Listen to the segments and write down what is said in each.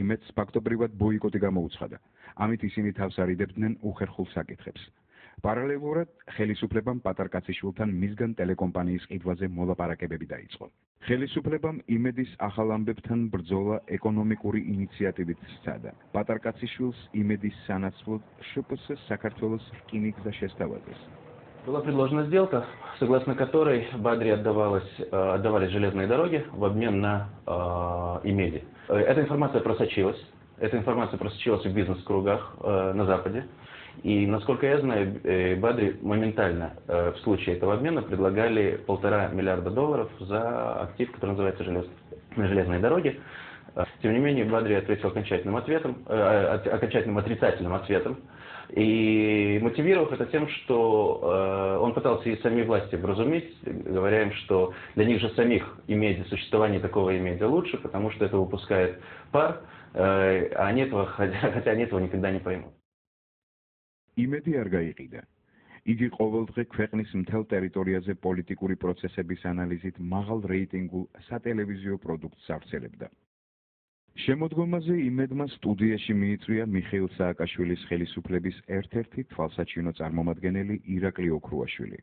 იმედს ფაქტობრივად ბოიკოტი გამოუცხადა. ამით ისინი თავს არიდებდნენ უხერხულ საკითხებს. პარალელურად ხელისუფლებამ პატარკაციშვილთან მისგან ტელეკომპანიის ყიდვაზე მოლაპარაკებები დაიწყო. ხელისუფლებამ იმედის ახალ ამბებთან ბრძოლა ეკონომიკური ინიციატივით სცადა. პატარკაციშვილს იმედის სანაცვლოდ ШПС საქართველოს რკინიგზა შესთავაზეს. Была предложена сделка, согласно которой Бадри отдавались железные дороги в обмен на Имеди. Эта информация просочилась в бизнес-кругах на Западе. И, насколько я знаю, Бадри моментально в случае этого обмена предлагали $1,5 миллиарда за актив, который называется железные дороги. Тем не менее, Бадри ответил окончательным отрицательным ответом. И мотивировав это тем, что он пытался и сами власти вразумить, говоря им, что для них же самих существование такого имеди лучше, потому что это выпускает пар, хотя они этого никогда не поймут. იმედი არ გაიყიდა. იგი ყოველდღე ქვეყნის მთელ ტერიტორიაზე პოლიტიკური პროცესების ანალიზით მაღალ რეიტინგულ სატელევიზიო პროდუქტს ავრცელებდა. შემოდგომაზე იმედმა სტუდიაში მიიწვია მიხეილ სააკაშვილის ხელისუფლების ერთ-ერთი თვალსაჩინო წარმომადგენელი ირაკლი ოქრუაშვილი.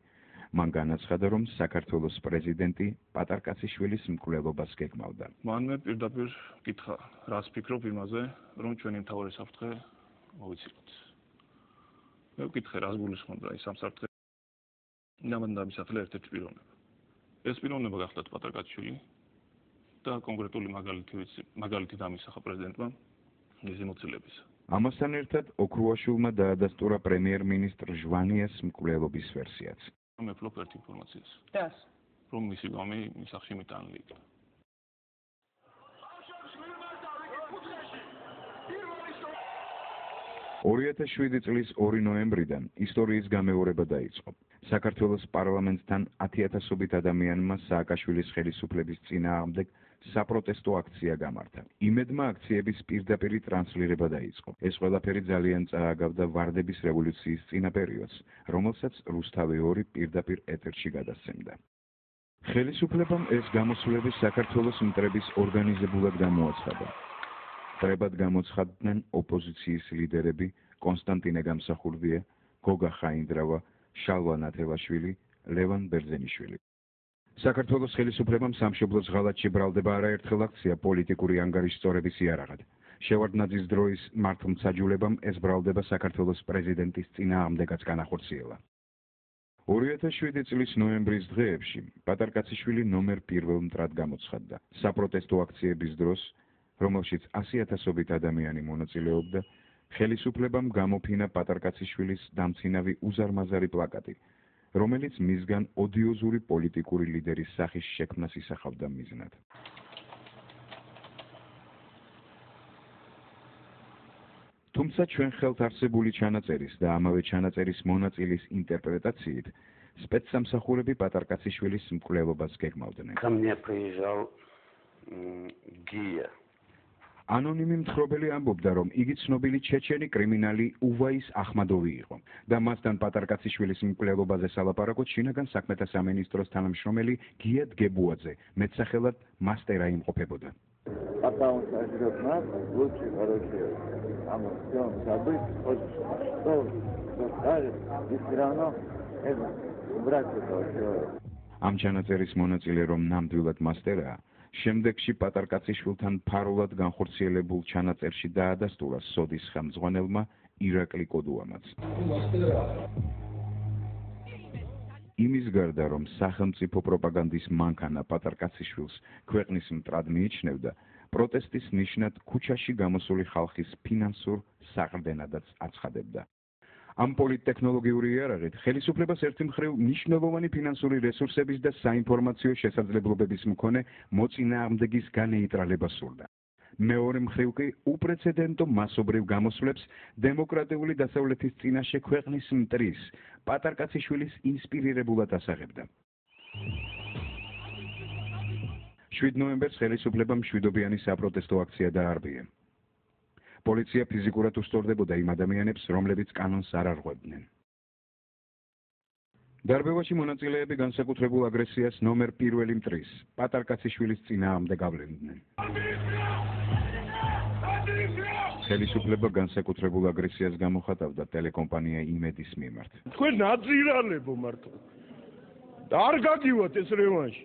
მან განაცხადა, რომ საქართველოს პრეზიდენტი პატარკაციშვილის მკვლელობას გეგმავდა. მან მე პირდაპირ კითხა, რას ფიქრობ იმაზე, რომ ჩვენი მთავარი საფრთხე მოვიცილოთ. მე ვკითხე, რას გულისხმობდა ის სამსაფრთხე. მან დამისახლა ერთ-ერთი პიროვნება. ეს პიროვნება გახლდათ პატარკაციშვილი და კონკრეტული მაგალითი დამისახა პრეზიდენტმა მისი მოცილების. ამასთან ერთად ოქრუაშვილმა დაადასტურა პრემიერ-მინისტრ ჟვანიას მკვლელობის ვერსიაც. მე ვფლობ ერთ ინფორმაციას. Დას. რომ მისი გამი მის სახში მიტანილი იქნა. 2007 წლის 2 ნოემბრიდან ისტორიის გამეორება დაიწყო. საქართველოს პარლამენტთან 10,000-ობით ადამიანმა სააკაშვილის ხელისუფლების წინააღმდეგ საპროტესტო აქცია გამართა. იმედმა აქციების პირდაპირი ტრანსლირება დაიწყო. ეს ყველაფერი ძალიან წააგავდა ვარდების რევოლუციის წინა პერიოდს, რომელსაც რუსთავი 2 პირდაპირ ეთერში გადასცემდა. ხელისუფლებამ ეს გამოსვლები საქართველოს მტრების ორგანიზებულად გამოაცხადა. ტრებად გამოცხადდნენ ოპოზიციის ლიდერები კონსტანტინე გამსახურდია, გოგა ხაინდრავა, შალვა ნათელაშვილი, ლევან ბერძენიშვილი. საქართველოს ხელისუფლებამ სამშობლოს ღალატში ბრალდება არაერთხელ აქცია პოლიტიკური ანგარიშის სწორების იარაღად. შევარდნაძის დროის მართლმსაჯულებამ ეს ბრალდება საქართველოს პრეზიდენტის წინააღმდეგაც განახორციელა. 2007 წლის ნოემბრის დღეებში პატარკაციშვილი ნომერ 1 მტრად გამოცხადდა. საპროტესტო აქციების დროს, რომელშიც 100,000-ობით ადამიანი მონაწილეობდა, ხელისუფლებამ გამოფინა პატარკაციშვილის დამცინავი უზარმაზარი პლაკატი, რომელიც მისგან ოდიოზური პოლიტიკური ლიდერის სახის შექმნას ისახავდა მიზნად. თუმცა ჩვენ ხელთ არსებული ჩანაწერის და ამავე ჩანაწერის მონაწილის ინტერპრეტაციით, სპეცსამსახურები პატარკაციშვილის მკვლელობას გეგმავდნენ. Ко мне приезжал Гия. ანონიმი მთხრობელი ამბობდა, რომ იგი ცნობილი ჩეჩენი კრიმინალი უვაის ახმადოვი იყო და მასთან პატარკაციშვილის მკვლელობაზე სალაპარაკოდ შინაგან საქმეთა სამინისტროს თანამშრომელი გია დგებუაძე მეტსახელად მასტერა იმყოფებოდა. Потом ждет нас лучший, короче, там все забыть, хочешь, что скажешь, и все равно это убрать этого человека. ამ ჩანაწერის მონაწილე რომ ნამდვილად მასტერაა, შემდეგში პატარკაციშვილთან ფარულად განხორციელებულ ჩანაწერში დაადასტურა სოდის ხელმძღვანელმა ირაკლი კოდუამაც. იმის გარდა, რომ სახელმწიფო პროპაგანდის მანქანა პატარკაციშვილს ქვეყნის მტრად მიიჩნევდა, პროტესტის ნიშნად ქუჩაში გამოსული ხალხის ფინანსურ საყრდენადაც აცხადებდა. ამ პოლიტტექნოლოგიური იარაღით ხელისუფლებას ერთი მხრივ მნიშვნელოვანი ფინანსური რესურსების და საინფორმაციო შესაძლებლობების მქონე მოწინააღმდეგის განეიტრალება სურდა. მეორე მხრივ კი უპრეცედენტო მასობრივ გამოსვლებს დემოკრატიული დასავლეთის წინაშე ქვეყნის მტრის პატარკაციშვილის ინსპირირებულად ასაღებდა. 7 ნოემბერს ხელისუფლებამ მშვიდობიანი საპროტესტო აქცია დაარბია. პოლიცია ფიზიკურად უსწორდებოდა იმ ადამიანებს, რომლებიც კანონს არ არღვევდნენ. დარბევაში მონაწილეები განსაკუთრებულ აგრესიას ნომერ 1 მტრის პატარკაციშვილის წინააღმდეგ ავლენდნენ. ხელისუფლება განსაკუთრებულ აგრესიას გამოხატავდა ტელეკომპანია იმედის მიმართ. თქვენ ნაძირალებო მარტო. არ გაგივათ ეს რევანში.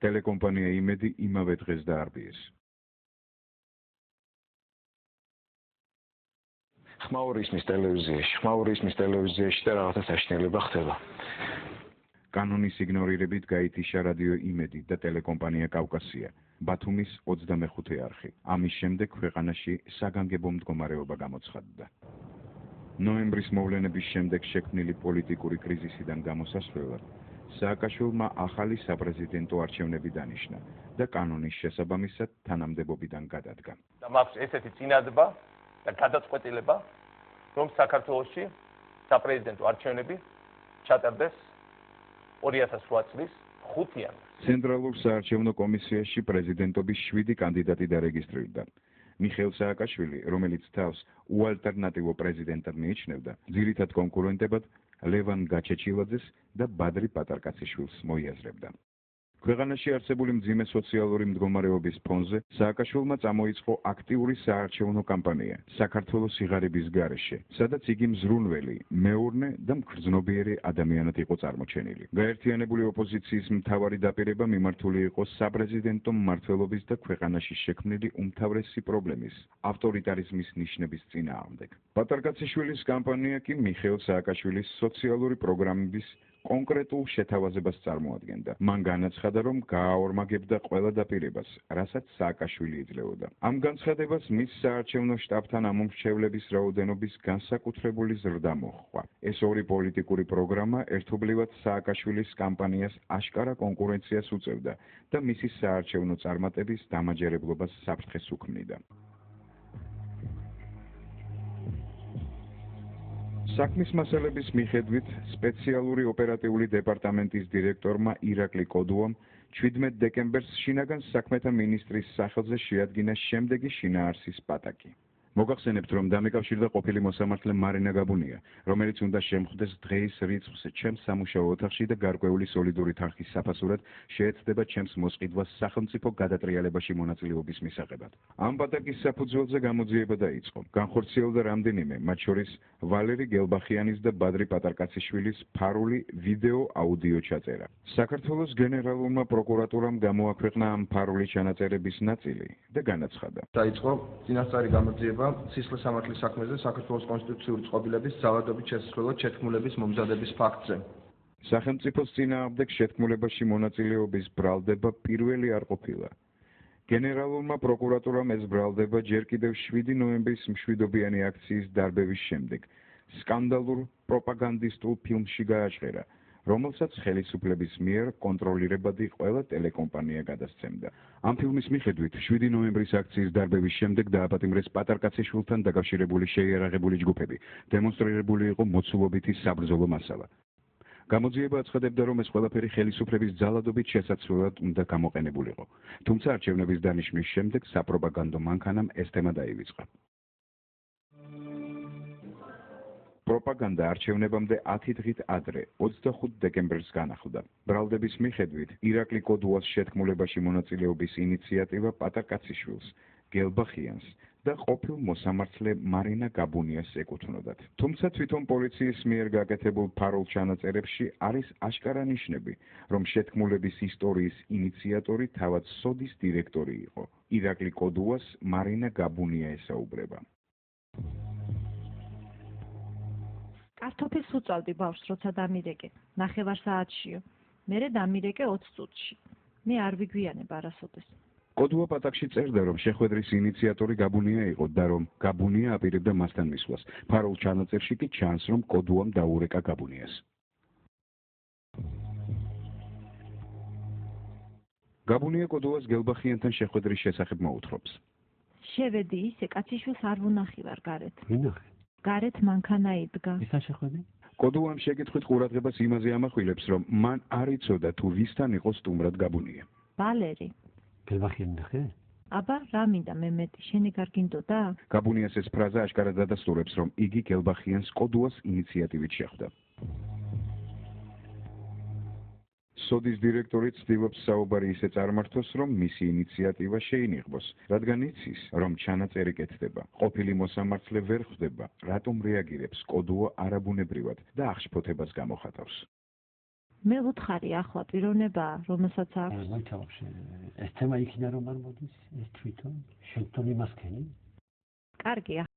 ტელეკომპანია იმედი იმავე დღეს დაარბიეს. ხმაური ისმის ტელევიზიაში და რაღაცა საშინელება ხდება. კანონის იგნორირებით გაითიშა რადიო იმედი და ტელეკომპანია კავკასია, ბათუმის 25 არხი. ამის შემდეგ ქვეყანაში საგანგებო მდგომარეობა გამოცხადდა. ნოემბრის მოვლენების შემდეგ შექმნილი პოლიტიკური კრიზისიდან გამოსასვლელად სააკაშვილმა ახალი საპრეზიდენტო არჩევნები დანიშნა და კანონის შესაბამისად თანამდებობიდან გადადგა. და მაქვს ესეთი წინადადება და გადაწყვეტილება, რომ საქართველოში საპრეზიდენტო არჩევნები ჩატარდეს 2008 წლის 5 იანვარს. ცენტრალურ საარჩევნო კომისიაში პრეზიდენტობის 7 კანდიდატი დარეგისტრირდა. მიხეილ სააკაშვილი, რომელიც თავს უალტერნატივო პრეზიდენტად მიიჩნევდა, ძირითად კონკურენტებად ლევან გაჩეჩილაძეს და ბადრი პატარკაციშვილს მოიაზრებდა. ქვეყანაში არსებული მძიმე სოციალური მდგომარეობის ფონზე სააკაშვილმა წამოიწყო აქტიური საარჩევნო კამპანია საქართველოს სიღარიბის გარეშე, სადაც იგი მზრუნველი, მეურნე და მგრძნობიერი ადამიანად იყო წარმოჩენილი. გაერთიანებული ოპოზიციის მთავარი დაპირება მიმართული იყო საპრეზიდენტო მმართველობის და ქვეყანაში შექმნილი უმთავრესი პრობლემის, ავტორიტარიზმის ნიშნების წინააღმდეგ. პატარკაციშვილის კამპანია კი მიხეილ სააკაშვილის სოციალური პროგრამების კონკრეტულ შეთავაზებას წარმოადგენდა. მან განაცხადა, რომ გააორმაგებდა ყველა დაპირებას, რასაც სააკაშვილი იძლეოდა. ამ განცხადებას მის საარჩევნო შტაბთან ამომრჩევლების რაოდენობის განსაკუთრებული ზრდა მოჰყვა. ეს ორი პოლიტიკური პროგრამა ერთობლივად სააკაშვილის კამპანიას აშკარა კონკურენციას უწევდა და მისი საარჩევნო წარმატების დამაჯერებლობას საფრთხეს უქმნიდა. საქმის მასალების მიხედვით სპეციალური ოპერატიული დეპარტამენტის დირექტორმა ირაკლი კოდუამ 17 დეკემბერს შინაგან საქმეთა მინისტრის სახელზე შეადგინა შემდეგი შინაარსის პატაკი. მოგახსენებთ, რომ დამეკავშირდა ყოფილი მოსამართლე მარინა გაბუნია, რომელიც უნდა შემხვდეს დღეის რიცხვს ჩემს სამუშაო ოთახში და გარკვეული სოლიდური თანხის საფასურად შეეცდება ჩემს მოსყიდვას სახელმწიფო გადატრიალებაში მონაწილეობის მისაღებად. ამ პატაკის საფუძველზე გამოძიება დაიწყო. განხორციელდა რამდენიმე, მათ შორის ვალერი გელბახიანის და ბადრი პატარკაციშვილის ფარული ვიდეო-აუდიო ჩაწერა. საქართველოს გენერალურმა პროკურატურამ გამოაქვეყნა ამ ფარული ჩანაწერების ნაწილი და განაცხადა. დაიწყო წინასწარი გამოძიება სისხლის სამართლის საქმეზე საქართველოს კონსტიტუციური წყობილების ძალადობით შესასვლელად შეთქმულების მომზადების ფაქტზე. სახელმწიფოს წინააღმდეგ შეთქმულებაში მონაწილეობის ბრალდება პირველი არ ყოფილა. გენერალურმა პროკურატურამ ეს ბრალდება ჯერ კიდევ 7 ნოემბრის მშვიდობიანი აქციის დარბევის შემდეგ სკანდალურ პროპაგანდისტულ ფილმში გააჟღერა, რომელსაც ხელისუფლების მიერ კონტროლირებადი ყველა ტელეკომპანია გადასცემდა. ამ ფილმის მიხედვით 7 ნოემბრის აქციის დარბევის შემდეგ დააპატიმრეს პატარკაციშვილთან დაკავშირებული შეიარაღებული ჯგუფები. დემონსტრირებული იყო მოცულობითი საბრძოლო მასალა. გამოძიება აცხადებდა, რომ ეს ყველაფერი ხელისუფლების ძალადობით შესაცვლელად უნდა გამოყენებულიყო. თუმცა არჩევნების დანიშვნის შემდეგ საპროპაგანდო მანქანამ ეს თემა დაივიწყა. პროპაგანდა არჩევნებამდე 10 დღით ადრე, 25 დეკემბერს განახლდა. ბრალდების მიხედვით, ირაკლი კოდუას შეთქმულებაში მონაწილეობის ინიციატივა პატარკაციშვილს, გელბახიანს და ყოფილ მოსამართლე მარინა გაბუნიას ეკუთვნოდათ. თუმცა თვითონ პოლიციის მიერ გაკეთებულ ფარულ ჩანაწერებში არის აშკარა ნიშნები, რომ შეთქმულების ისტორიის ინიციატორი თავად სოდის დირექტორი იყო. ირაკლი კოდუას მარინა გაბუნია ესაუბრება. კარტოფილს უწავდი ბავშვს, როცა დამირეკე, 9 საათშიო. მერე დამირეკე 20 წუთში. მე არ ვიგვიანებ არასოდეს. კოდუა პატაკში წერდა, რომ შეხვედრის ინიციატორი გაბუნია იყო და რომ გაბუნია აპირებდა მასთან მისვლას. ფარულ ჩანაწერში კი ჩანს, რომ კოდუამ დაურეკა გაბუნიას. გაბუნია კოდუას გელბახიანთან შეხვედრის შესახებ მოუთხრობს. შევედი ისე, კაციშვილს არ ვუნახივარ გარეთ. ვინახე? გარეთ მანქანა იდგა. ისა შეხვედი? კოდუამ შეკითხვით ყურადღებას იმაზე ამახვილებს, რომ მან არ იცოდა თუ ვისთან იყო სტუმრად გაბუნია. ვალერი. გელბახიანი ნახე? აბა, რა მინდა მე მეტი, შენი გარგინდოდა? გაბუნიას ეს ფრაზა აშკარად ადასტურებს, რომ იგი გელბახიანს კოდუას ინიციატივით შეხვდა. სოდის დირექტორი ცდილობს საუბარი ისე წარმართოს, რომ მისი ინიციატივა შეინიღბოს, რადგან იცის, რომ ჩანაწერი კეთდება. ყოფილი მოსამართლე ვერ ხვდება, რატომ რეაგირებს კოდუო არაბუნებრივად და აღშფოთებას გამოხატავს. მე ვუთხარი ახლა პიროვნებაა, რომელსაც აქვს. ეს თემა იქიდან რომ არ მოდის, ეს თვითონ შენ თვითონ იმას ქენი? კარგი.